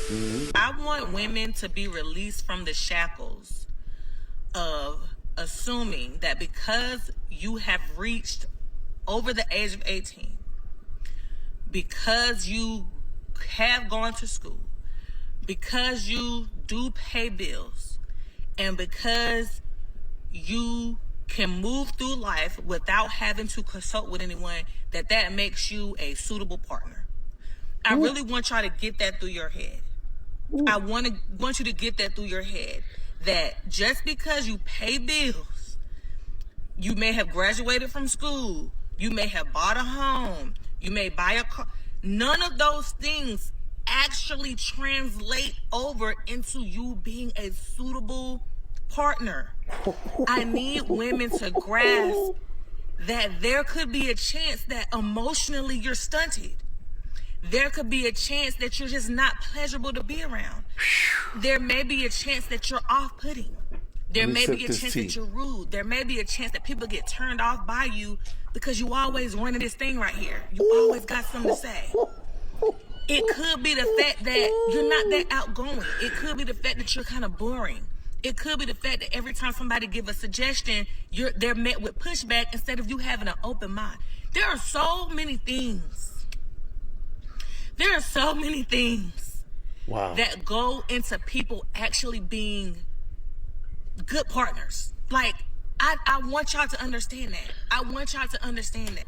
I want women to be released from the shackles of assuming that because you have reached over the age of 18, because you have gone to school, because you do pay bills, and because you can move through life without having to consult with anyone, that makes you a suitable partner. I really want y'all to get that through your head. I want you to get that through your head, that just because you pay bills, you may have graduated from school, you may have bought a home, you may buy a car, none of those things actually translate over into you being a suitable partner. I need women to grasp that there could be a chance that emotionally you're stunted. There could be a chance that you're just not pleasurable to be around. There may be a chance that you're off-putting. There may be a chance that you're rude. There may be a chance that people get turned off by you because you always running this thing right here. You always got something to say. It could be the fact that you're not that outgoing. It could be the fact that you're kind of boring. It could be the fact that every time somebody give a suggestion, they're met with pushback instead of you having an open mind. There are so many things. There are so many things that go into people actually being good partners. Like, I want y'all to understand that. I want y'all to understand that.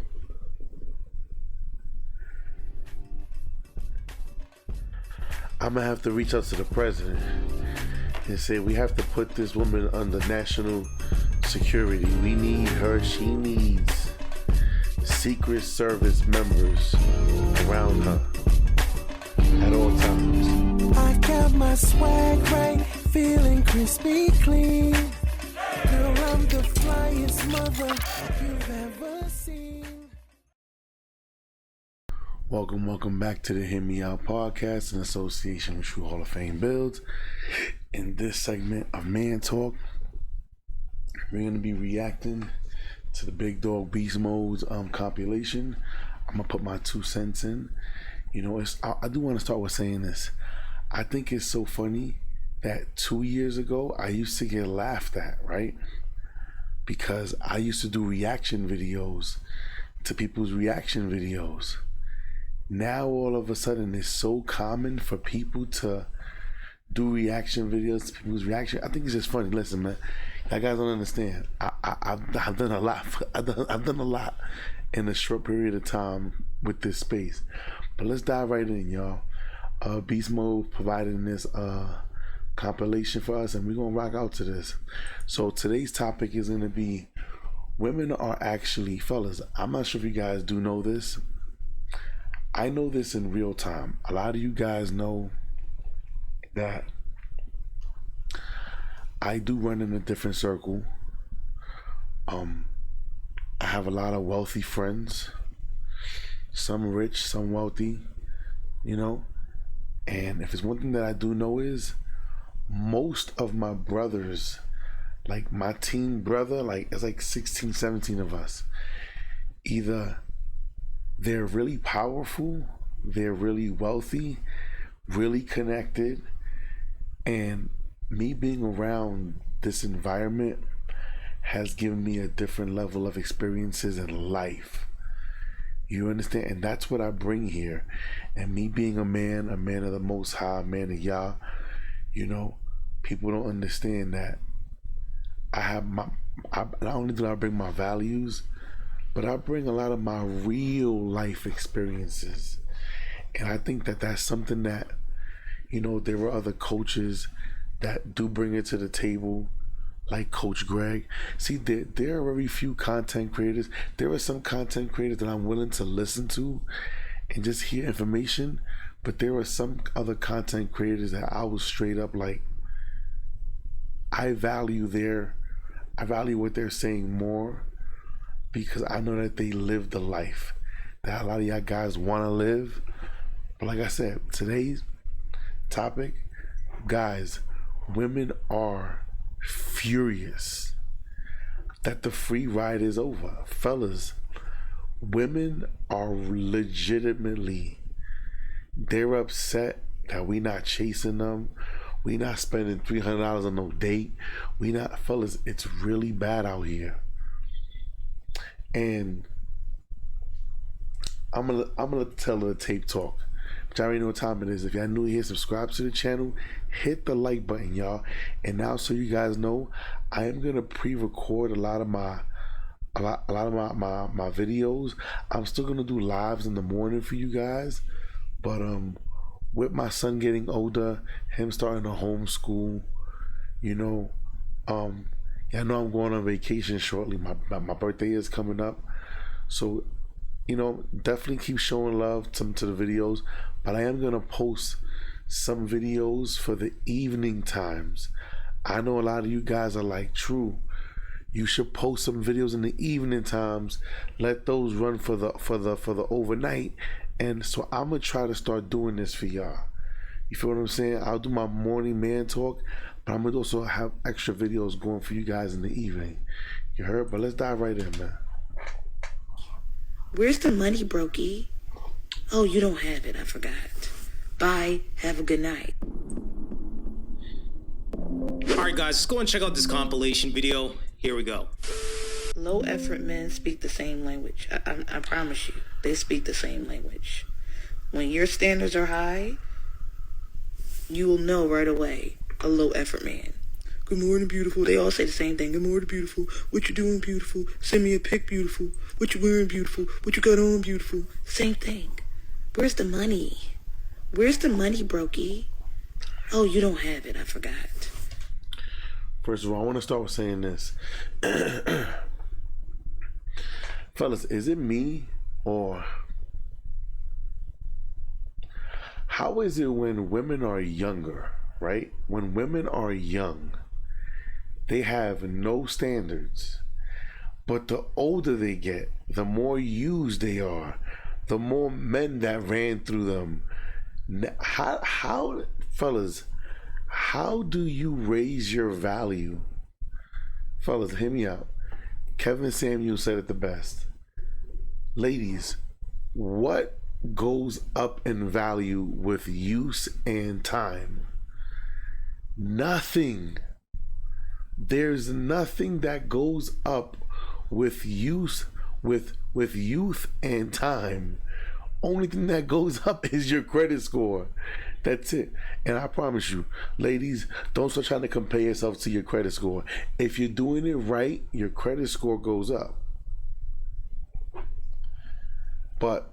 I'm gonna have to reach out to the president and say we have to put this woman under national security. We need her. She needs Secret Service members around her at all times. I got my swag right, feeling crispy clean. Girl, I'm the flyest mother you've ever seen. Welcome back to the Hear Me Out podcast in association with True Hall of Fame Builds. In this segment of Man Talk, we're going to be reacting to the Big Dog Beast Mode's compilation. I'm going to put my 2 cents in. You know, I do want to start with saying this. I think it's so funny that 2 years ago, I used to get laughed at, right? Because I used to do reaction videos to people's reaction videos. Now all of a sudden it's so common for people to do reaction videos to people's reaction. I think it's just funny. Listen, man, you guys don't understand. I've done a lot. I've done a lot in a short period of time with this space. But let's dive right in, y'all. Beast Mode providing this compilation for us, and we're gonna rock out to this. So today's topic is gonna be women are actually, fellas, I'm not sure if you guys do know this. I know this in real time. A lot of you guys know that I do run in a different circle. I have a lot of wealthy friends, some rich, some wealthy, you know. And if it's one thing that I do know is most of my brothers, like my team brother, like it's like 16, 17 of us, either they're really powerful, they're really wealthy, really connected, and me being around this environment has given me a different level of experiences in life. You understand? And that's what I bring here. And me being a man of the Most High, a man of Yah, you know, people don't understand that I have not only do I bring my values, but I bring a lot of my real life experiences. And I think that that's something that, you know, there were other coaches that do bring it to the table, like Coach Greg. See, there are very few content creators. There are some content creators that I'm willing to listen to and just hear information, but there are some other content creators that I was straight up like, I value what they're saying more, because I know that they live the life that a lot of y'all guys want to live. But like I said, today's topic, guys, women are furious that the free ride is over. Fellas, women are legitimately, they're upset that we not chasing them. We not spending $300 on no date. We not, fellas, it's really bad out here. And I'm gonna tell her the tape talk. But y'all already know what time it is. If y'all new here, subscribe to the channel, hit the like button, y'all. And now, so you guys know, I am gonna pre-record a lot of my videos. I'm still gonna do lives in the morning for you guys, but with my son getting older, him starting to homeschool, you know, I know I'm going on vacation shortly. My birthday is coming up, so you know, definitely keep showing love to the videos. But I am gonna post some videos for the evening times. I know a lot of you guys are like, True, you should post some videos in the evening times. Let those run for the overnight. And so I'm gonna try to start doing this for y'all. You feel what I'm saying? I'll do my morning man talk, but I'm gonna also have extra videos going for you guys in the evening. You heard? But let's dive right in, man. Where's the money, Brokey? Oh, you don't have it. I forgot. Bye. Have a good night. Alright guys, let's go and check out this compilation video. Here we go. Low effort men speak the same language. I promise you. They speak the same language. When your standards are high, you will know right away a low effort man. Good morning, beautiful. They all say the same thing. Good morning, beautiful. What you doing, beautiful? Send me a pic, beautiful. What you wearing, beautiful? What you got on, beautiful? Same thing. Where's the money? Where's the money, Brokey? Oh, you don't have it. I forgot. First of all, I want to start with saying this. Fellas, is it me, or how is it when women are younger, right? When women are young, they have no standards. But the older they get, the more used they are, the more men that ran through them. How fellas, how do you raise your value? Fellas, hear me out. Kevin Samuel said it the best. Ladies, what goes up in value with use and time? Nothing. There's nothing that goes up with use, with youth and time. Only thing that goes up is your credit score. That's it. And I promise you, ladies, don't start trying to compare yourself to your credit score. If you're doing it right, your credit score goes up. But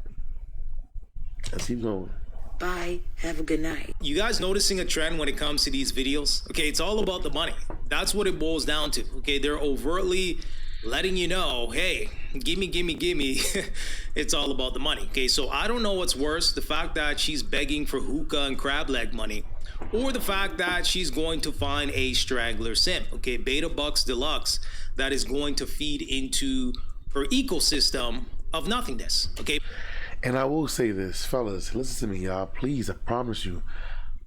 let's keep going. Bye. Have a good night. You guys noticing a trend when it comes to these videos? Okay, it's all about the money. That's what it boils down to. Okay, they're overtly letting you know, hey, gimme. It's all about the money. Okay, so I don't know what's worse, the fact that she's begging for hookah and crab leg money, or the fact that she's going to find a straggler simp, okay, beta bucks deluxe, that is going to feed into her ecosystem of nothingness. Okay. And I will say this, fellas, listen to me, y'all. Please, I promise you,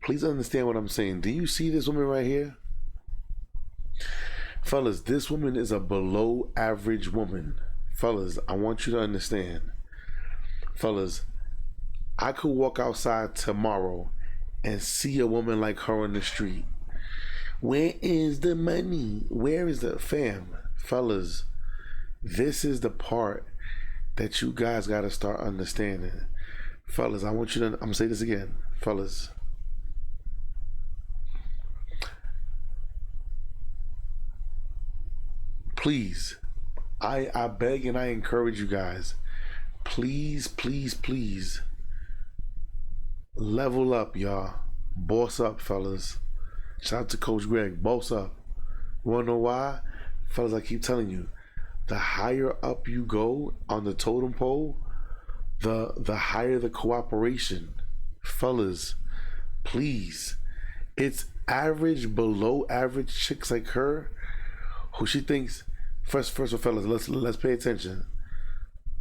please understand what I'm saying. Do you see this woman right here? Fellas, this woman is a below average woman. Fellas, I want you to understand. Fellas, I could walk outside tomorrow and see a woman like her on the street. Where is the money? Where is the fam? Fellas, this is the part that you guys got to start understanding. Fellas, I want you to, I'm going to say this again. Fellas, please, I beg and I encourage you guys, please level up, y'all. Boss up, fellas. Shout out to Coach Greg. Boss up. You wanna know why? Fellas, I keep telling you, the higher up you go on the totem pole, the higher the cooperation. Fellas, please. It's average, below average chicks like her who she thinks, first of all, fellas, let's pay attention.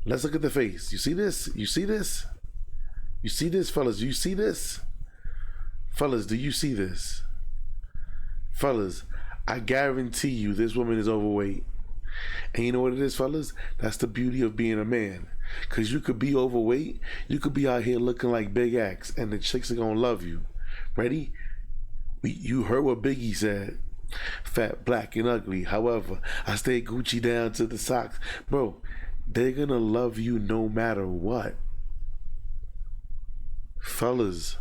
Let's look at the face. You see this? You see this? You see this, fellas? You see this? Fellas, do you see this? Fellas, I guarantee you this woman is overweight. And you know what it is, fellas? That's the beauty of being a man. Because you could be overweight, you could be out here looking like Big Axe, and the chicks are going to love you. Ready? You heard what Biggie said. Fat, black, and ugly. However, I stay Gucci down to the socks. Bro, they're gonna love you no matter what. Fellas,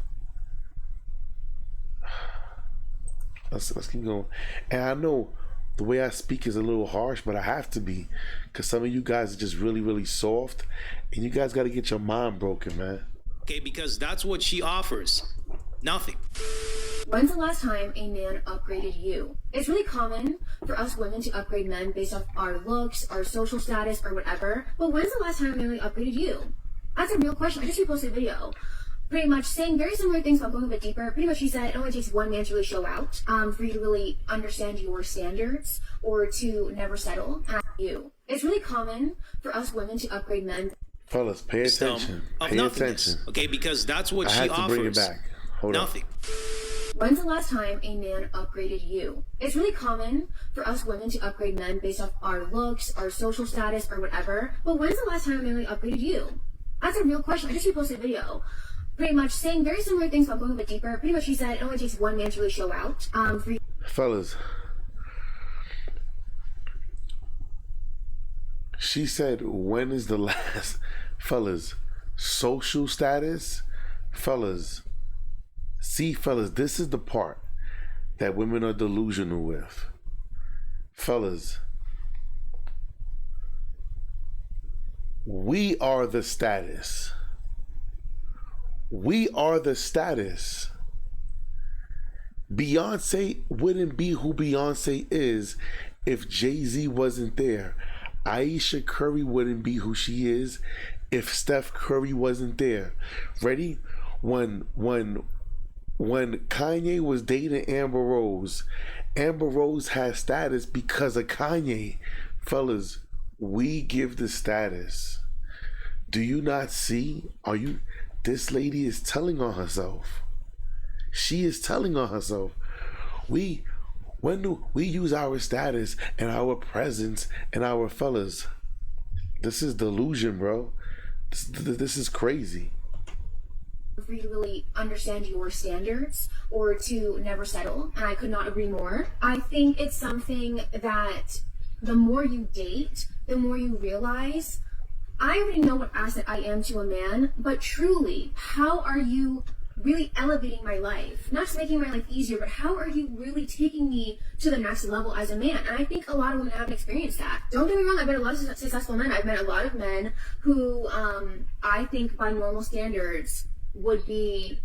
let's keep going. And I know the way I speak is a little harsh, but I have to be, because some of you guys are just really, really soft, and you guys got to get your mind broken, man. Okay, because that's what she offers. Nothing. When's the last time a man upgraded you? It's really common for us women to upgrade men based off our looks, our social status, or whatever. But when's the last time a man really upgraded you? That's a real question. I just reposted a video pretty much saying very similar things, but going a bit deeper. Pretty much she said it only takes one man to really show out, for you to really understand your standards or to never settle at you. It's really common for us women to upgrade men. Fellas, pay attention. Pay attention. Okay, because that's what she I have to offers. bring it back. Hold Nothing. When's the last time a man upgraded you? It's really common for us women to upgrade men based off our looks, our social status, or whatever. But when's the last time a man really upgraded you? That's a real question. I just reposted a video pretty much saying very similar things, but going a bit deeper. Pretty much she said it only takes one man to really show out. For you. Fellas, she said, when is the last? Fellas, social status? Fellas, see, fellas, this is the part that women are delusional with. Fellas, we are the status. We are the status. Beyonce wouldn't be who Beyonce is if Jay-Z wasn't there. Aisha Curry wouldn't be who she is if Steph Curry wasn't there. Ready? When Kanye was dating Amber Rose had status because of Kanye. Fellas, we give the status. Do you not see? This lady is telling on herself. She is telling on herself. When do we use our status and our presence and our fellas? This is delusion, bro. This is crazy. For you to really understand your standards or to never settle, and I could not agree more. I think it's something that the more you date, the more you realize, I already know what asset I am to a man, but truly, how are you really elevating my life? Not just making my life easier, but how are you really taking me to the next level as a man? And I think a lot of women haven't experienced that. Don't get me wrong, I've met a lot of successful men. I've met a lot of men who I think by normal standards would be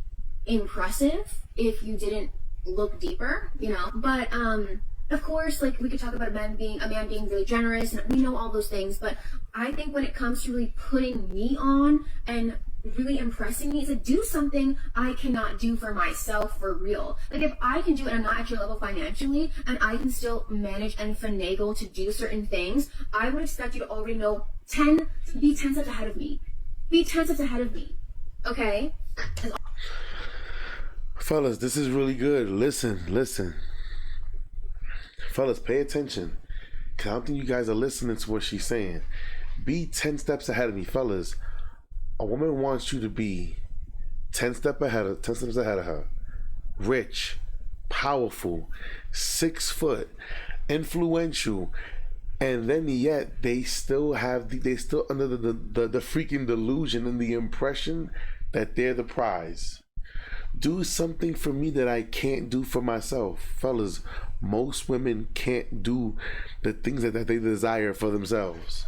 impressive if you didn't look deeper, you know? But of course, like, we could talk about a man being really generous, and we know all those things, but I think when it comes to really putting me on and really impressing me, to do something I cannot do for myself for real. Like, if I can do it and I'm not at your level financially, and I can still manage and finagle to do certain things, I would expect you to already know be 10 steps ahead of me. Be 10 steps ahead of me. Okay? Fellas, this is really good. Listen. Fellas, pay attention. Cause I don't think you guys are listening to what she's saying. Be 10 steps ahead of me. Fellas, a woman wants you to be 10 steps ahead of her. Rich, powerful, 6 foot, influential, and then yet they still under the freaking delusion and the impression that they're the prize. Do something for me that I can't do for myself. Fellas, most women can't do the things that they desire for themselves.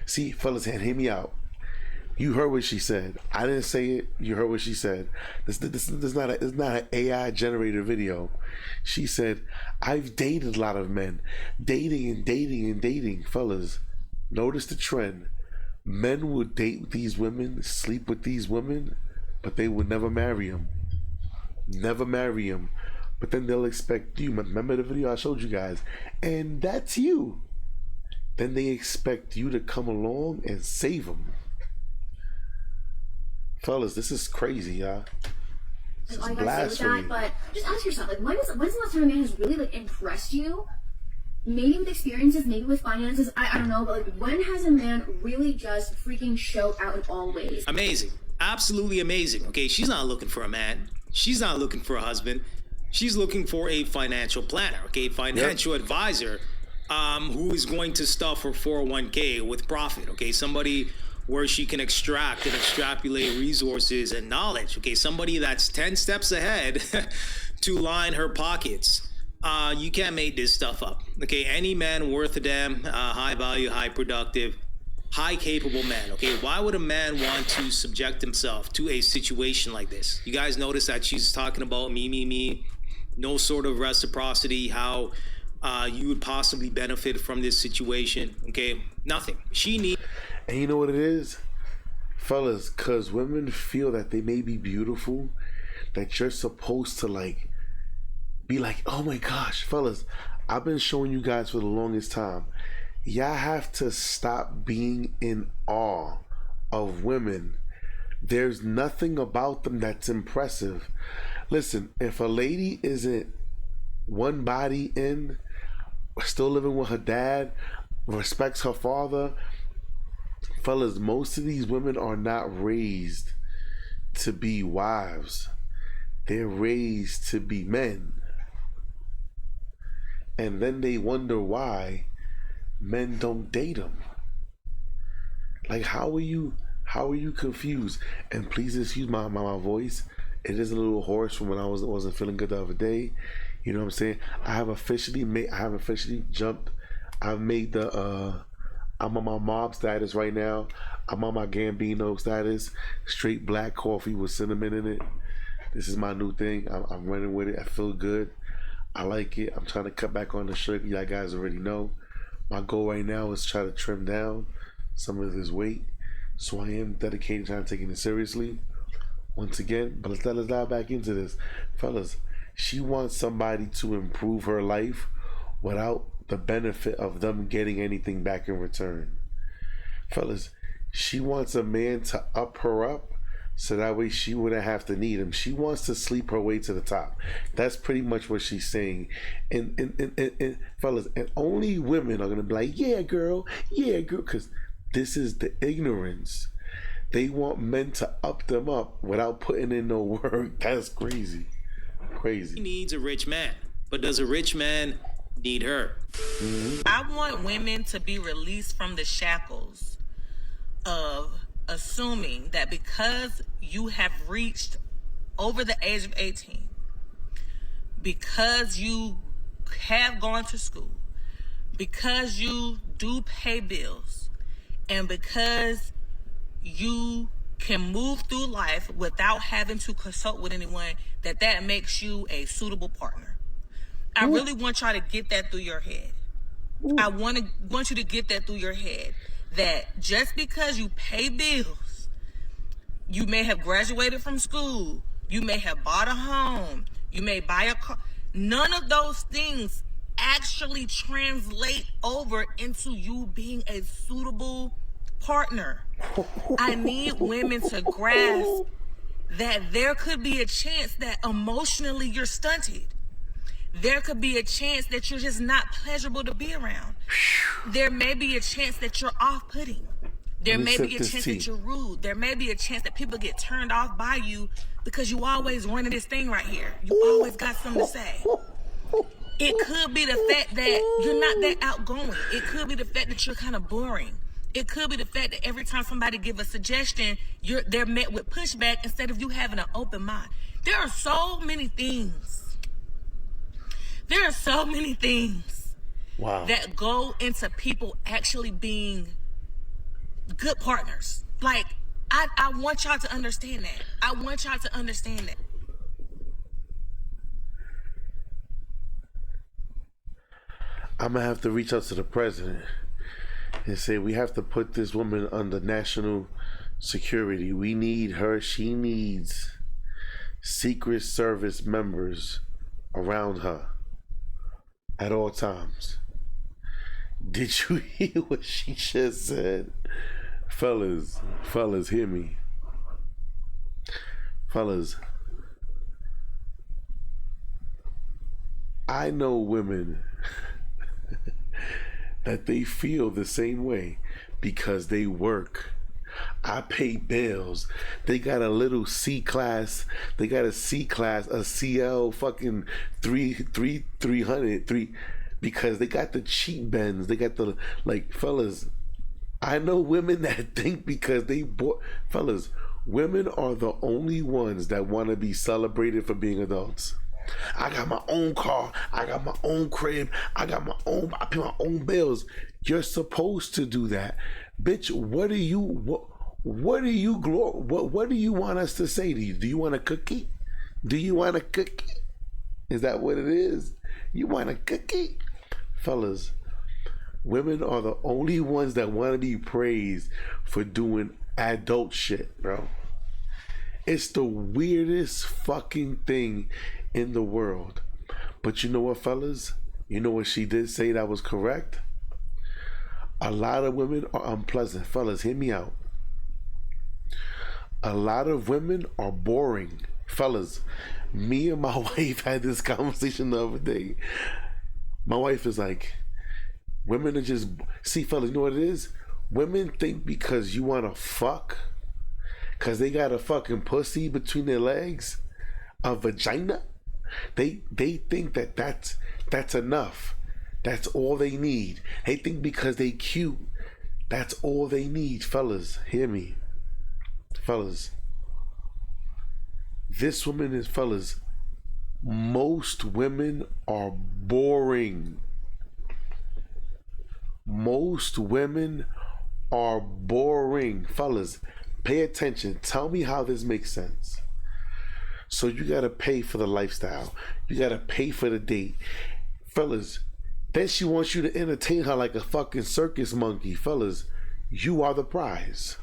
See, fellas, hear me out. You heard what she said. I didn't say it. You heard what she said. This is not an AI generated video. She said, I've dated a lot of men. Dating. Fellas, notice the trend. Men will date these women, sleep with these women, but they will never marry them. Never marry them. But then they'll expect you. Remember the video I showed you guys? And that's you. Then they expect you to come along and save them. Fellas, this is crazy, y'all. This is blasphemy. But just ask yourself, like, when's the last time a man has really, like, impressed you? Maybe with experiences, maybe with finances, I don't know, but, like, when has a man really just freaking showed out in all ways? Amazing. Absolutely amazing. Okay, she's not looking for a man. she's not looking for a husband. She's looking for a financial planner, okay, financial advisor, who is going to stuff her 401k with profit, okay, somebody where she can extract and extrapolate resources and knowledge, okay, somebody that's 10 steps ahead to line her pockets. You can't make this stuff up, okay? Any man worth a damn, high value, high productive, high capable man, okay? Why would a man want to subject himself to a situation like this? You guys notice that she's talking about me, no sort of reciprocity, how you would possibly benefit from this situation, okay? Nothing. She needs... And you know what it is? Fellas, because women feel that they may be beautiful, that you're supposed to like be like, oh my gosh, fellas, I've been showing you guys for the longest time. Y'all have to stop being in awe of women. There's nothing about them that's impressive. Listen, if a lady isn't one body in, still living with her dad, respects her father, fellas, most of these women are not raised to be wives. They're raised to be men. And then they wonder why men don't date them. Like, how are you confused? And please excuse my voice. It is a little hoarse from when I wasn't feeling good the other day. You know what I'm saying? I have officially jumped. I've made the I'm on my mob status right now. I'm on my Gambino status. Straight black coffee with cinnamon in it. This is my new thing. I'm running with it. I feel good. I like it. I'm trying to cut back on the sugar. You guys already know. My goal right now is try to trim down some of this weight. So I am dedicated to taking it seriously. Once again, but let's dive back into this. Fellas, she wants somebody to improve her life without the benefit of them getting anything back in return. Fellas, she wants a man to up her up so that way she wouldn't have to need him. She wants to sleep her way to the top. That's pretty much what she's saying. And fellas, and only women are gonna be like, yeah girl, because this is the ignorance. They want men to up them up without putting in no work. That's crazy. She needs a rich man, but does a rich man need her? I want women to be released from the shackles of assuming that because you have reached over the age of 18, because you have gone to school, because you do pay bills, and because you can move through life without having to consult with anyone, that makes you a suitable partner. I really want y'all to get that through your head. I want you to get that through your head, that just because you pay bills, you may have graduated from school, you may have bought a home, you may buy a car, none of those things actually translate over into you being a suitable partner. I need women to grasp that there could be a chance that emotionally you're stunted. There could be a chance that you're just not pleasurable to be around. There may be a chance that you're off-putting. There may be a chance that you're rude. There may be a chance that people get turned off by you because you always running this thing right here. You always got something to say. It could be the fact that you're not that outgoing. It could be the fact that you're kind of boring. It could be the fact that every time somebody give a suggestion, they're met with pushback instead of you having an open mind. There are so many things. There are so many things that go into people actually being good partners. Like, I want y'all to understand that. I want y'all to understand that. I'm going to have to reach out to the president and say we have to put this woman under national security. We need her. She needs Secret Service members around her at all times. Did you hear what she just said? Fellas, hear me. Fellas, I know women that they feel the same way because they work I pay bills. They got a little C class. They got a C class, a CL fucking 300 because they got the cheap Benz. They got the, like, fellas, I know women that think because they bought, fellas, women are the only ones that want to be celebrated for being adults. I got my own car. I got my own crib. I pay my own bills. You're supposed to do that. Bitch, what do you want us to say to you? Do you want a cookie? Do you want a cookie? Is that what it is? You want a cookie? Fellas, women are the only ones that want to be praised for doing adult shit, bro. It's the weirdest fucking thing in the world. But you know what, fellas? You know what she did say that was correct? A lot of women are unpleasant. Fellas, hear me out. A lot of women are boring. Fellas, me and my wife had this conversation the other day. My wife is like, women are just... See, fellas, you know what it is? Women think because you want to fuck, because they got a fucking pussy between their legs, a vagina, they think that that's enough. That's all they need. They think because they cute, that's all they need. Fellas, hear me. Fellas, this woman is, fellas, most women are boring. Most women are boring. Fellas, pay attention. Tell me how this makes sense. So you gotta pay for the lifestyle. You gotta pay for the date. Fellas, then she wants you to entertain her like a fucking circus monkey. Fellas, you are the prize.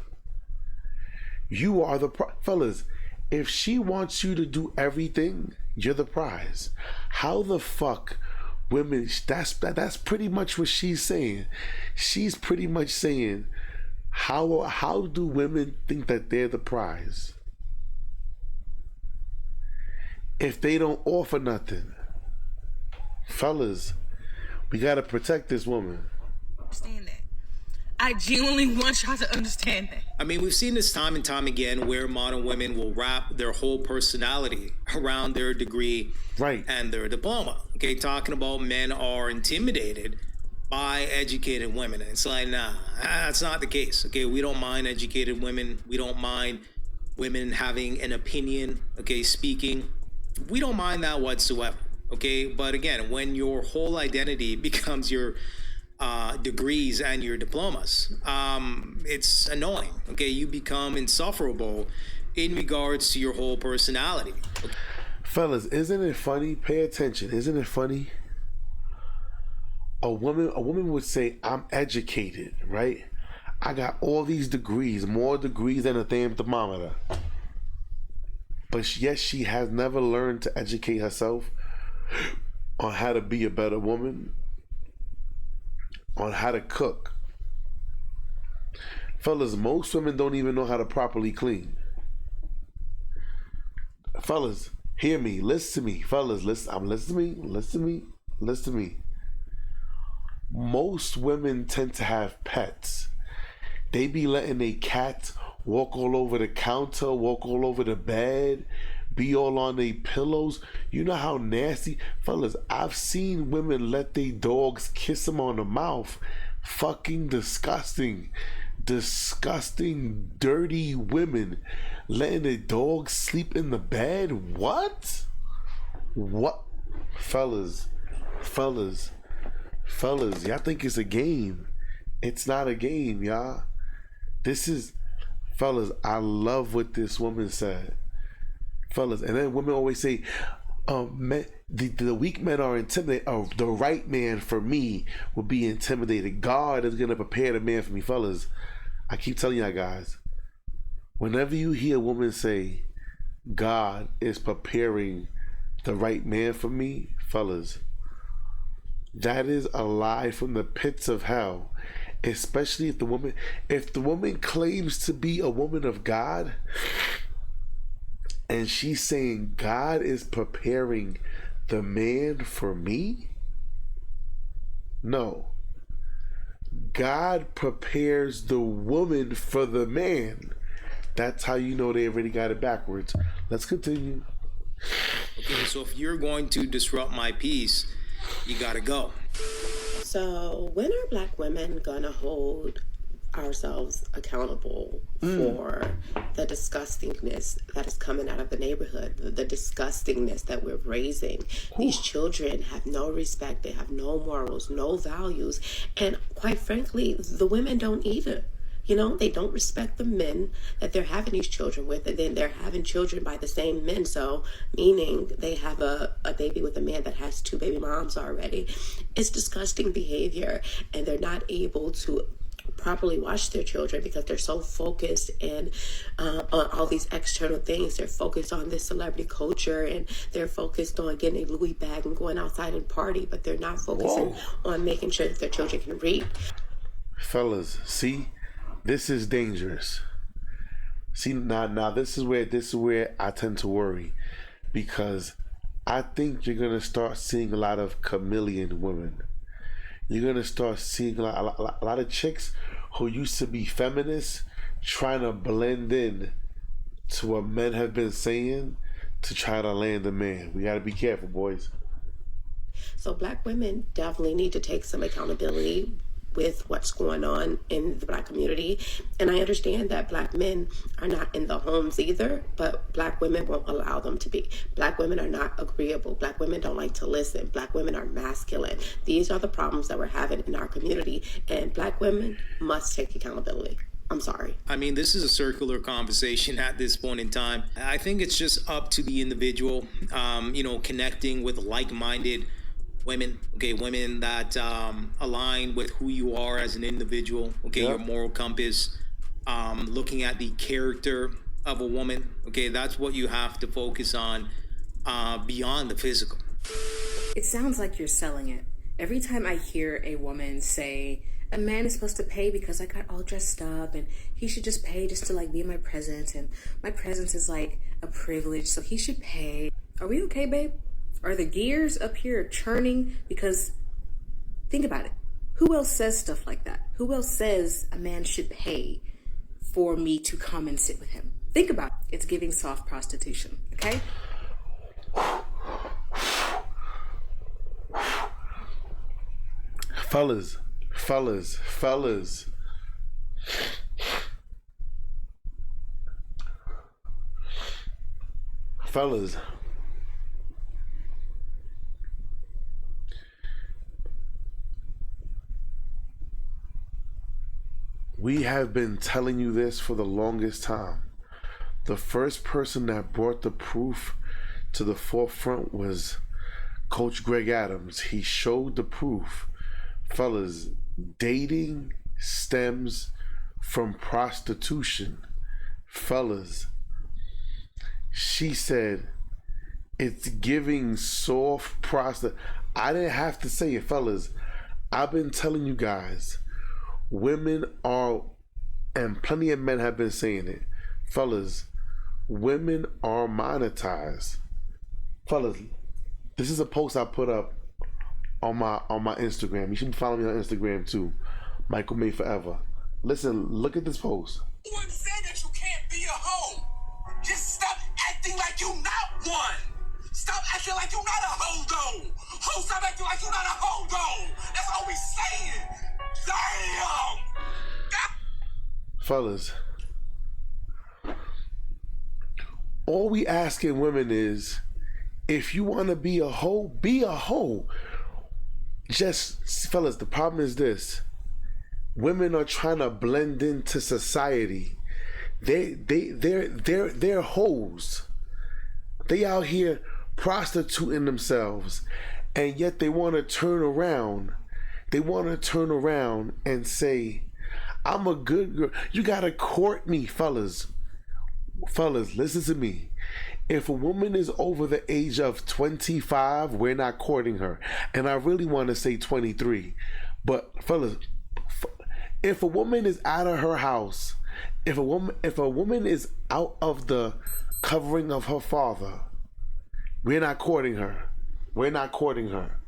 You are the prize. Fellas, if she wants you to do everything, you're the prize. How the fuck women, that's pretty much what she's saying. She's pretty much saying, how do women think that they're the prize if they don't offer nothing? Fellas, we gotta protect this woman. Understand that. I genuinely want y'all to understand that. I mean, we've seen this time and time again where modern women will wrap their whole personality around their degree, right, and their diploma. Okay, talking about men are intimidated by educated women. It's like, nah, that's not the case. Okay, we don't mind educated women. We don't mind women having an opinion, okay, speaking. We don't mind that whatsoever. Okay, but again, when your whole identity becomes your degrees and your diplomas, it's annoying. Okay, you become insufferable in regards to your whole personality. Fellas, isn't it funny? Pay attention. Isn't it funny? A woman would say, I'm educated, right? I got all these degrees, more degrees than a damn thermometer. But yet she has never learned to educate herself on how to be a better woman, on how to cook. Fellas, most women don't even know how to properly clean. Fellas, hear me, listen to me. Fellas, listen to me. Most women tend to have pets. They be letting their cats walk all over the counter, walk all over the bed, be all on their pillows. You know how nasty? Fellas, I've seen women let their dogs kiss them on the mouth. Fucking disgusting. Disgusting, dirty women letting their dogs sleep in the bed. What? Fellas, y'all think it's a game. It's not a game, y'all. This is, fellas, I love what this woman said. Fellas, and then women always say, men, the weak men are intimidated. The right man for me will be intimidated. God is going to prepare the man for me. Fellas, I keep telling y'all guys, whenever you hear a woman say, God is preparing the right man for me, fellas, that is a lie from the pits of hell. Especially if the woman claims to be a woman of God, and she's saying God is preparing the man for me. No, God prepares the woman for the man. That's how you know they already got it backwards. Let's continue. Okay, so if you're going to disrupt my peace, you gotta go. So when are Black women gonna hold ourselves accountable for the disgustingness that is coming out of the neighborhood, the disgustingness that we're raising? These children have no respect, they have no morals, no values, and quite frankly, the women don't either. You know, they don't respect the men that they're having these children with, and then they're having children by the same men. So, meaning they have a baby with a man that has 2 baby moms already. It's disgusting behavior, and they're not able to properly watch their children because they're so focused and on all these external things. They're focused on this celebrity culture, and they're focused on getting a Louis bag and going outside and party, but they're not focusing on making sure that their children can read. Fellas, see? This is dangerous. See, now this is where I tend to worry, because I think you're gonna start seeing a lot of chameleon women. You're gonna start seeing a lot of chicks who used to be feminists trying to blend in to what men have been saying to try to land a man. We gotta be careful, boys. So Black women definitely need to take some accountability with what's going on in the Black community. And I understand that Black men are not in the homes either, but Black women won't allow them to be. Black women are not agreeable. Black women don't like to listen. Black women are masculine. These are the problems that we're having in our community, and Black women must take accountability. I'm sorry. I mean, this is a circular conversation at this point in time. I think it's just up to the individual, connecting with like-minded women, women that align with who you are as an individual, your moral compass, looking at the character of a woman, that's what you have to focus on beyond the physical. It sounds like you're selling it. Every time I hear a woman say, a man is supposed to pay because I got all dressed up, and he should just pay just to be in my presence, and my presence is like a privilege, so he should pay. Are we okay, babe? Are the gears up here churning? Because think about it. Who else says stuff like that? Who else says a man should pay for me to come and sit with him? Think about it. It's giving soft prostitution, okay? Fellas. We have been telling you this for the longest time. The first person that brought the proof to the forefront was Coach Greg Adams. He showed the proof. Fellas, dating stems from prostitution. Fellas, she said it's giving soft prostitution. I didn't have to say it, fellas. I've been telling you guys. Women are, and plenty of men have been saying it, fellas, women are monetized. Fellas, this is a post I put up on my Instagram. You should follow me on Instagram too. Michael May Forever. Listen, look at this post. Who said that you can't be a hoe? Just stop acting like you not one. Stop acting like you not a hoe though. Ho, stop acting like you not a hoe though. That's all we saying. Damn! Fellas, all we asking women is, if you want to be a hoe, be a hoe. Just, fellas, the problem is this. Women are trying to blend into society. They're hoes. They out here prostituting themselves, and yet they want to turn around. They want to turn around and say, I'm a good girl. You gotta court me, fellas. Fellas, listen to me. If a woman is over the age of 25, we're not courting her. And I really want to say 23. But fellas, if a woman is out of her house, if a woman is out of the covering of her father, we're not courting her. We're not courting her.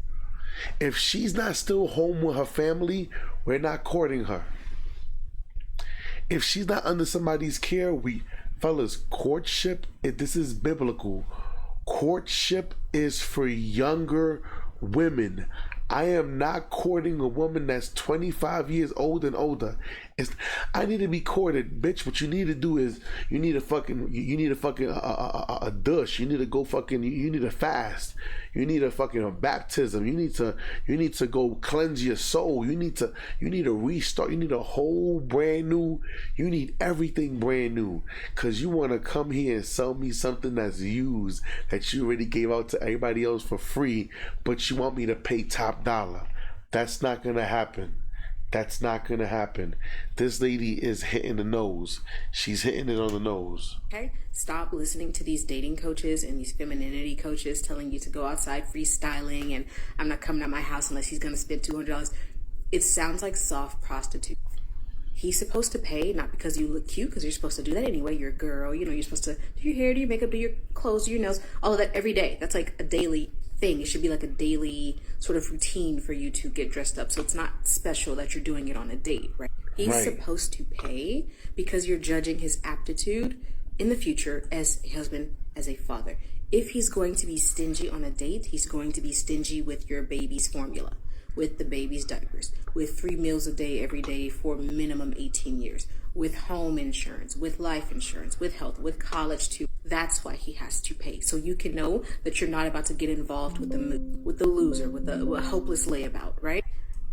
If she's not still home with her family, we're not courting her. If she's not under somebody's care, fellas, courtship, this is biblical. Courtship is for younger women. I am not courting a woman that's 25 years old and older. I need to be courted, bitch. What you need to do is you need a douche. You need to go fucking. You need a fast. You need a fucking baptism. You need to go cleanse your soul. You need to restart. You need a whole brand new. You need everything brand new, cause you want to come here and sell me something that's used that you already gave out to everybody else for free, but you want me to pay top dollar. That's not gonna happen. That's not gonna happen. This lady is hitting the nose. She's hitting it on the nose. Okay? Stop listening to these dating coaches and these femininity coaches telling you to go outside freestyling and I'm not coming to my house unless he's gonna spend $200. It sounds like soft prostitute. He's supposed to pay, not because you look cute, because you're supposed to do that anyway. You're a girl, you're supposed to do your hair, do your makeup, do your clothes, do your nails, all of that every day. That's like a daily thing. It should be like a daily sort of routine for you to get dressed up. So it's not special that you're doing it on a date, right? He's supposed to pay because you're judging his aptitude in the future as a husband, as a father. If he's going to be stingy on a date, he's going to be stingy with your baby's formula, with the baby's diapers, with 3 meals a day every day for minimum 18 years, with home insurance, with life insurance, with health, with college too. That's why he has to pay. So you can know that you're not about to get involved with the loser, with a hopeless layabout, right?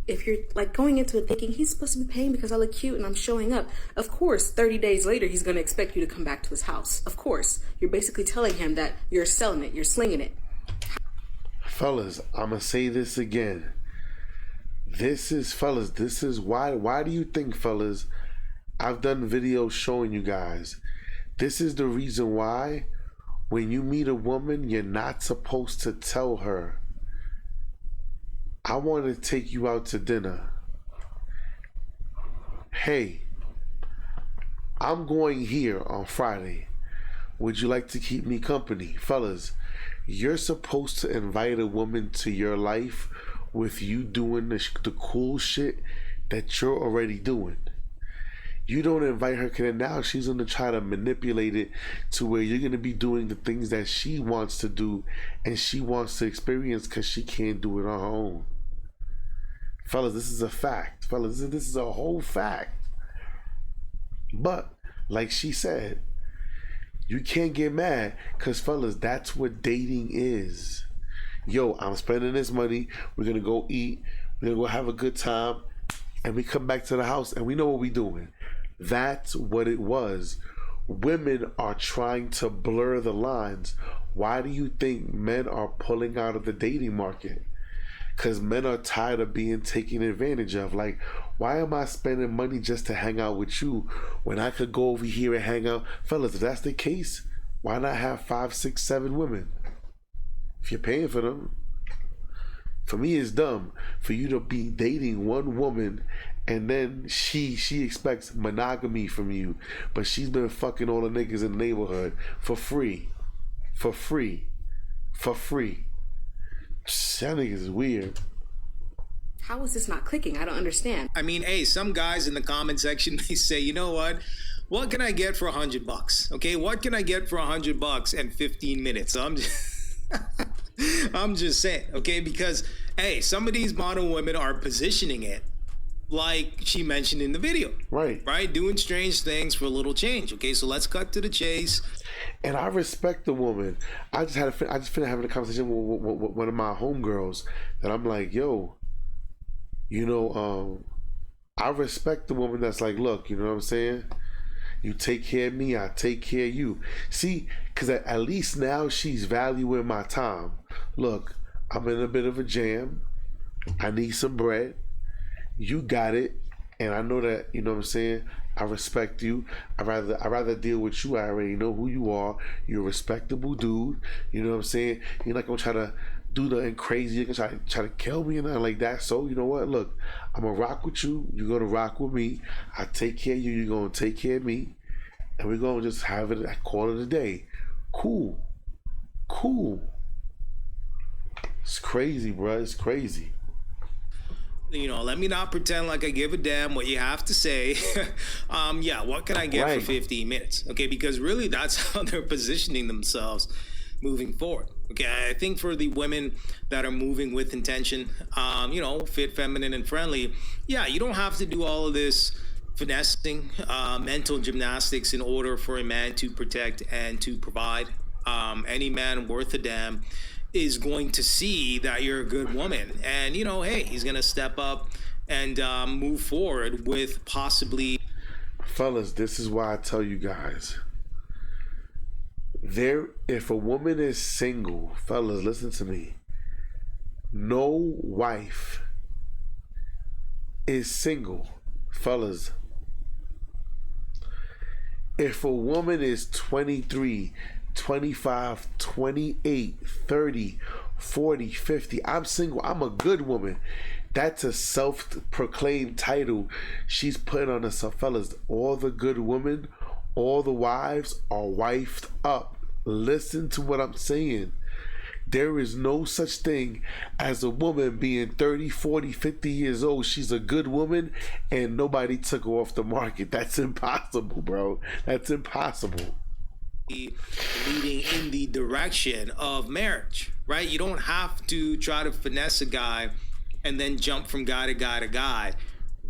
If you're like going into it thinking he's supposed to be paying because I look cute and I'm showing up, of course, 30 days later, he's going to expect you to come back to his house. Of course, you're basically telling him that you're selling it, you're slinging it. Fellas, I'm going to say this again. This is why do you think, fellas, I've done videos showing you guys. This is the reason why when you meet a woman, you're not supposed to tell her, I want to take you out to dinner. Hey, I'm going here on Friday. Would you like to keep me company? Fellas, you're supposed to invite a woman to your life with you doing the cool shit that you're already doing. You don't invite her because now she's going to try to manipulate it to where you're going to be doing the things that she wants to do and she wants to experience because she can't do it on her own. Fellas, this is a fact. Fellas, this is a whole fact. But, like she said, you can't get mad because, fellas, that's what dating is. Yo, I'm spending this money. We're going to go eat. We're going to go have a good time. And we come back to the house and we know what we're doing. That's what it was. Women are trying to blur the lines. Why do you think men are pulling out of the dating market? Because men are tired of being taken advantage of. Like, why am I spending money just to hang out with you when I could go over here and hang out? Fellas, if that's the case, why not have 5, 6, 7 women? If you're paying for them. For me, it's dumb for you to be dating one woman and then she expects monogamy from you, but she's been fucking all the niggas in the neighborhood for free. For free. For free. That niggas is weird. How is this not clicking? I don't understand. I mean, hey, some guys in the comment section, they say, you know what can I get for $100? Okay, what can I get for $100 and 15 minutes? I'm just saying, okay, because hey, some of these modern women are positioning it like she mentioned in the video, right, doing strange things for a little change. Okay, so let's cut to the chase. And I respect the woman. I just finished having a conversation with one of my homegirls that I'm like, yo, I respect the woman that's like, look, you know what I'm saying? You take care of me, I take care of you. See, because at least now she's valuing my time. Look, I'm in a bit of a jam. I need some bread. You got it. And I know that, you know what I'm saying? I respect you. I rather deal with you. I already know who you are. You're a respectable dude. You know what I'm saying? You're not going to try to do nothing crazy. You're going to try to kill me and nothing like that. So, you know what? Look, I'm going to rock with you. You're going to rock with me. I take care of you. You're going to take care of me. And we're going to just have it at quarter of the day. Cool. It's crazy, bro. It's crazy. let me not pretend like I give a damn what you have to say. Yeah, what can I get for 15 minutes? Okay, because really that's how they're positioning themselves moving forward. Okay, I think for the women that are moving with intention, fit, feminine, and friendly, yeah, you don't have to do all of this finessing, mental gymnastics in order for a man to protect and to provide. Any man worth a damn is going to see that you're a good woman, and hey, he's gonna step up and move forward with possibly. Fellas, this is why I tell you guys, if a woman is single, fellas, listen to me, no wife is single. Fellas, if a woman is 23, 25, 28, 30, 40, 50, I'm single, I'm a good woman, that's a self-proclaimed title she's putting on herself. Fellas, all the good women, all the wives are wifed up. Listen to what I'm saying. There is no such thing as a woman being 30, 40, 50 years old. She's a good woman and nobody took her off the market. That's impossible, bro. That's impossible. Leading in the direction of marriage, right? You don't have to try to finesse a guy and then jump from guy to guy to guy,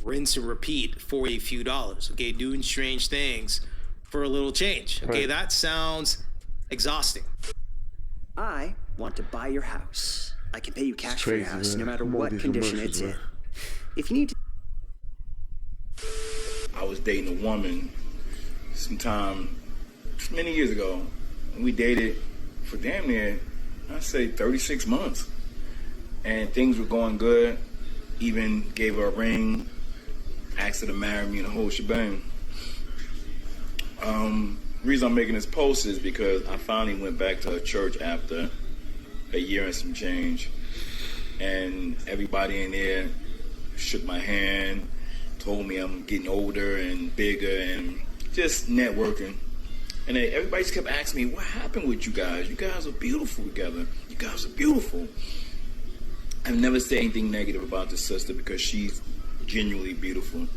rinse and repeat for a few dollars, okay? Doing strange things for a little change, okay? Right. That sounds exhausting. I want to buy your house. I can pay you cash for your house, no matter what condition it's in. If you need to... I was dating a woman sometime many years ago, and we dated for damn near, I'd say 36 months. And things were going good. Even gave her a ring, asked her to marry me and the whole shebang. The reason I'm making this post is because I finally went back to her church after a year and some change. And everybody in there shook my hand, told me I'm getting older and bigger and just networking. And then everybody just kept asking me, what happened with you guys? You guys are beautiful together. You guys are beautiful. I've never said anything negative about this sister because she's genuinely beautiful.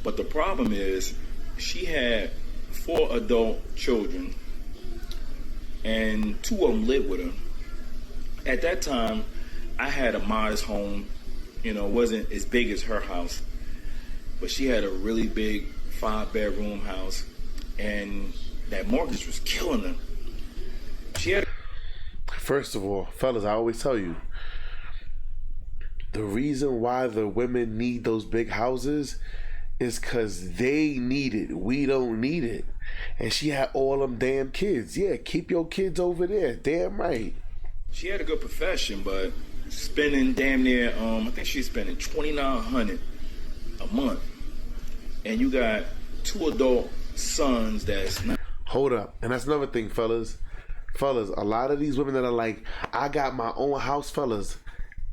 But the problem is she had 4 adult children and 2 of them lived with her. At that time, I had a modest home. It wasn't as big as her house, but she had a really big 5-bedroom house, and that mortgage was killing her. She had. First of all, fellas, I always tell you, the reason why the women need those big houses is because they need it. We don't need it. And she had all them damn kids. Yeah, keep your kids over there. Damn right. She had a good profession, but spending damn near, I think she's spending $2,900 a month. And you got 2 adult sons that's not. Hold up. And that's another thing, fellas. Fellas, a lot of these women that are like, I got my own house, fellas.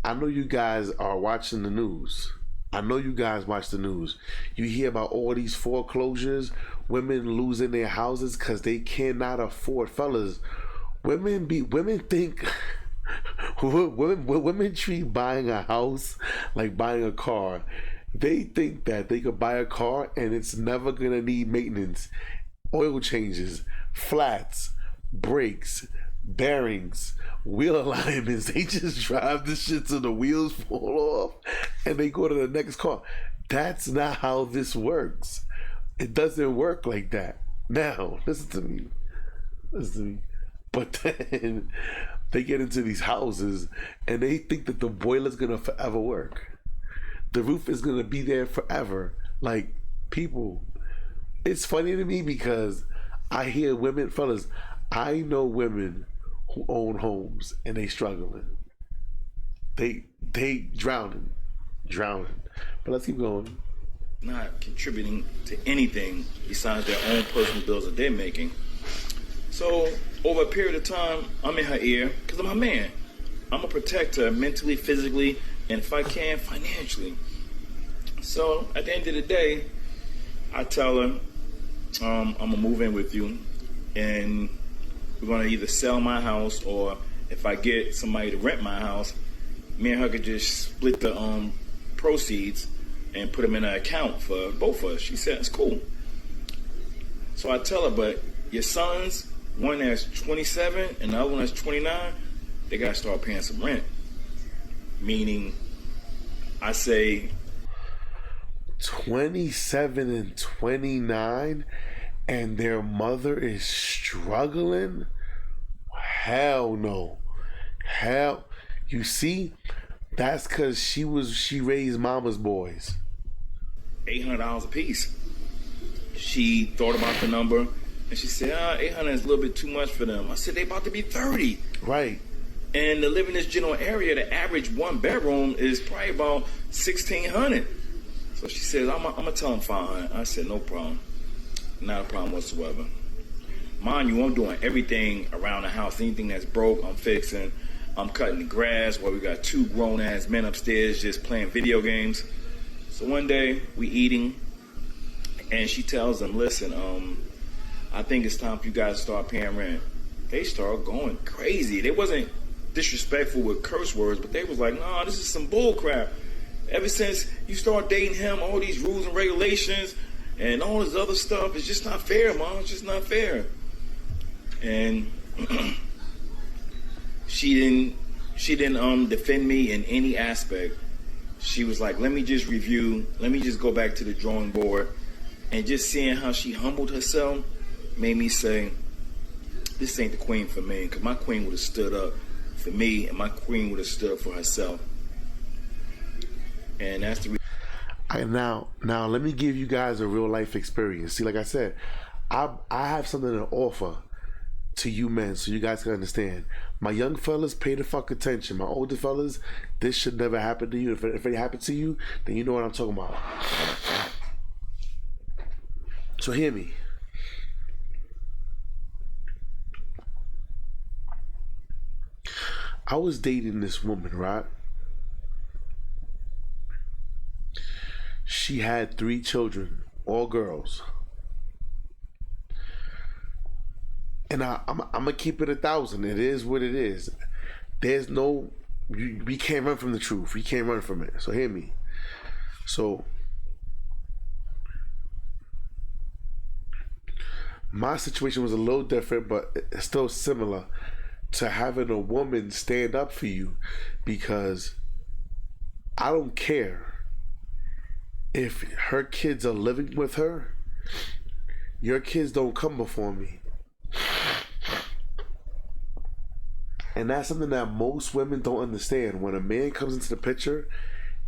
I know you guys are watching the news. I know you guys watch the news. You hear about all these foreclosures, women losing their houses because they cannot afford. Fellas, women think women treat buying a house like buying a car. They think that they could buy a car and it's never gonna need maintenance, oil changes, flats, brakes, bearings, wheel alignments. They just drive this shit till the wheels fall off and they go to the next car. That's not how this works. It doesn't work like that. Now, listen to me. But then they get into these houses and they think that the boiler's gonna forever work. The roof is gonna be there forever. Like, people, it's funny to me because I hear women, fellas, I know women who own homes and they struggling. They drowning. But let's keep going. Not contributing to anything besides their own personal bills that they're making. So over a period of time, I'm in her ear because I'm her man. I'm gonna protect her mentally, physically, and if I can, financially. So at the end of the day, I tell her, I'm gonna move in with you, and we're gonna either sell my house, or if I get somebody to rent my house, me and her could just split the proceeds and put them in an account for both of us. She said, it's cool. So I tell her, but your sons, one that's 27 and the other one that's 29, they got to start paying some rent. Meaning, I say 27 and 29 and their mother is struggling? Hell no. Hell, you see, that's because she raised mama's boys. $800 a piece. She thought about the number and she said, 800 is a little bit too much for them. I said, they about to be 30. Right. And to live in this general area, the average one bedroom is probably about $1,600. So she says, I'm gonna tell them $500. I said, no problem. Not a problem whatsoever. Mind you, I'm doing everything around the house. Anything that's broke, I'm fixing. I'm cutting the grass while we got two grown-ass men upstairs just playing video games. So one day, we eating, and she tells them, listen, I think it's time for you guys to start paying rent. They start going crazy. They wasn't disrespectful with curse words, but they was like, nah, this is some bull crap. Ever since you start dating him, all these rules and regulations and all this other stuff, it's just not fair, Mom. It's just not fair. And she didn't defend me in any aspect. She was like, let me just review, let me just go back to the drawing board. And just seeing how she humbled herself made me say, this ain't the queen for me, because my queen would have stood up for me and my queen would have stood up for herself. And that's the reason. Now let me give you guys a real life experience. See, like I said, I have something to offer to you men so you guys can understand. My young fellas, pay the fuck attention. My older fellas, this should never happen to you. If it happened to you, then you know what I'm talking about. So hear me. I was dating this woman, right? She had 3 children, all girls. And I'm gonna keep it 1,000. It is what it is. There's no, we can't run from the truth. We can't run from it. So hear me. So my situation was a little different, but it's still similar to having a woman stand up for you, because I don't care if her kids are living with her. Your kids don't come before me. And that's something that most women don't understand. When a man comes into the picture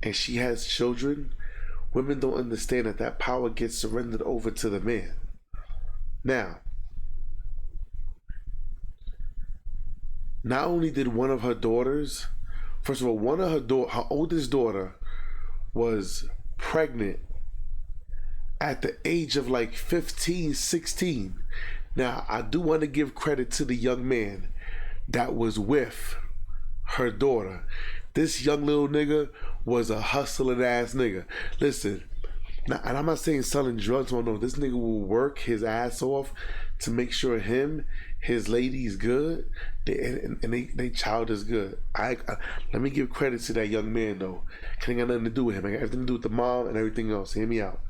and she has children, women don't understand that power gets surrendered over to the man. Now, not only did one of her daughters, first of all, her oldest daughter was pregnant at the age of like 15, 16. Now, I do want to give credit to the young man that was with her daughter. This young little nigga was a hustling ass nigga. Listen, now, and I'm not saying selling drugs, no, this nigga will work his ass off to make sure his lady is good, and they child is good. Let me give credit to that young man though. Cause it ain't got nothing to do with him. It got everything to do with the mom and everything else. Hear me out.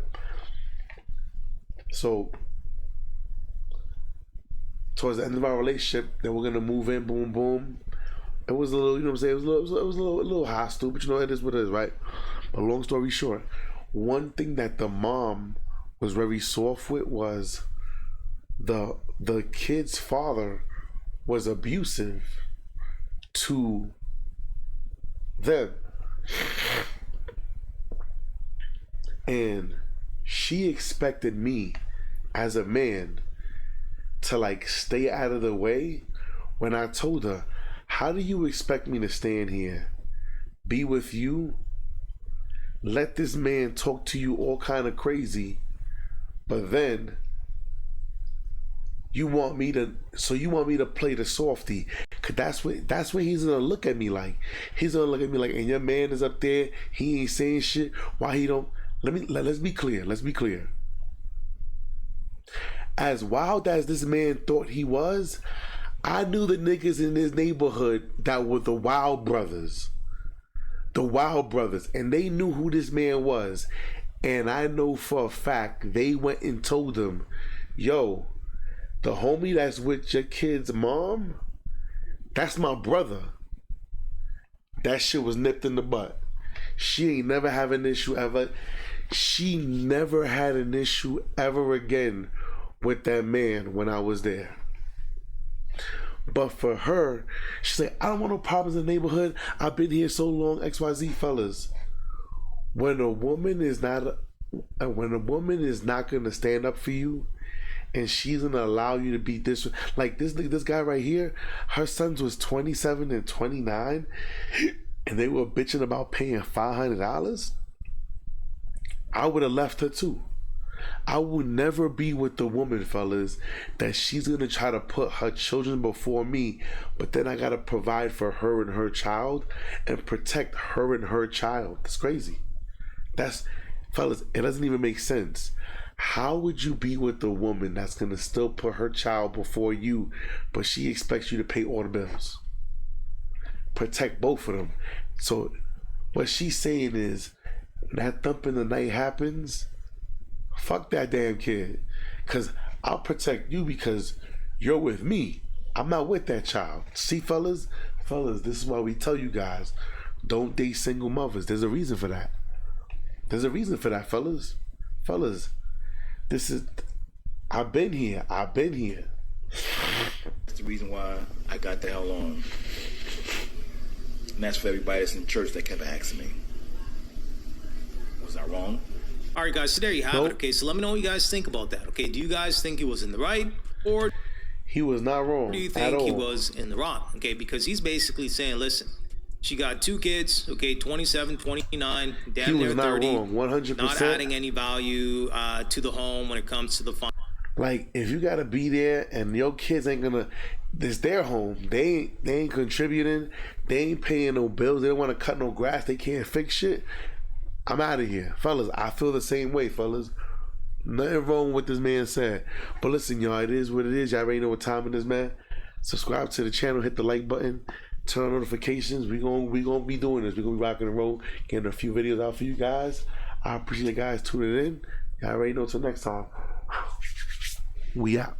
So towards the end of our relationship, then we're gonna move in, boom, boom. It was a little, you know what I'm saying? It was a little hostile, but you know, it is what it is, right? But long story short, one thing that the mom was very soft with was the kid's father was abusive to them. And she expected me as a man to like stay out of the way, when I told her, how do you expect me to stand here, be with you, let this man talk to you all kind of crazy, but then you want me to play the softy? Cause that's what he's gonna look at me like. He's gonna look at me like, and your man is up there, he ain't saying shit. Why he don't? Let's be clear. Let's be clear. As wild as this man thought he was, I knew the niggas in his neighborhood that were the Wild Brothers. the Wild Brothers, and they knew who this man was. And I know for a fact they went and told him, yo, the homie that's with your kid's mom, that's my brother. That shit was nipped in the butt. She ain't never have an issue ever. She never had an issue ever again with that man when I was there. But for her, she's like, I don't want no problems in the neighborhood. I've been here so long, XYZ fellas. When a woman is not gonna stand up for you, and she's gonna allow you to be this, like this guy right here, her sons was 27 and 29, and they were bitching about paying $500. I would have left her too. I will never be with the woman, fellas, that she's gonna try to put her children before me, but then I gotta provide for her and her child and protect her and her child. That's crazy. Fellas, it doesn't even make sense. How would you be with a woman that's gonna still put her child before you, but she expects you to pay all the bills? Protect both of them. So what she's saying is, that thump in the night happens, fuck that damn kid. Cause I'll protect you because you're with me. I'm not with that child. See, fellas, this is why we tell you guys, don't date single mothers. There's a reason for that. There's a reason for that, fellas. I've been here. That's the reason why I got the hell on. And that's for everybody that's in church that kept asking me. Was I wrong? All right, guys, so there you have it. Okay, so let me know what you guys think about that. Okay, do you guys think he was in the right, or he was not wrong? Do you think he was in the wrong? Okay, because he's basically saying, listen, she got 2 kids, okay, 27, 29, damn near 30. He was not wrong, 100%. Not adding any value to the home when it comes to the fun. Like, if you gotta be there and your kids ain't gonna, it's their home. They ain't contributing. They ain't paying no bills. They don't want to cut no grass. They can't fix shit. I'm out of here. Fellas, I feel the same way, fellas. Nothing wrong with what this man said. But listen, y'all, it is what it is. Y'all already know what time it is, man. Subscribe to the channel, hit the like button, turn on notifications. We gonna be doing this. We're gonna be rocking and roll, getting a few videos out for you guys. I appreciate you guys tuning in. Y'all already know till next time. We out.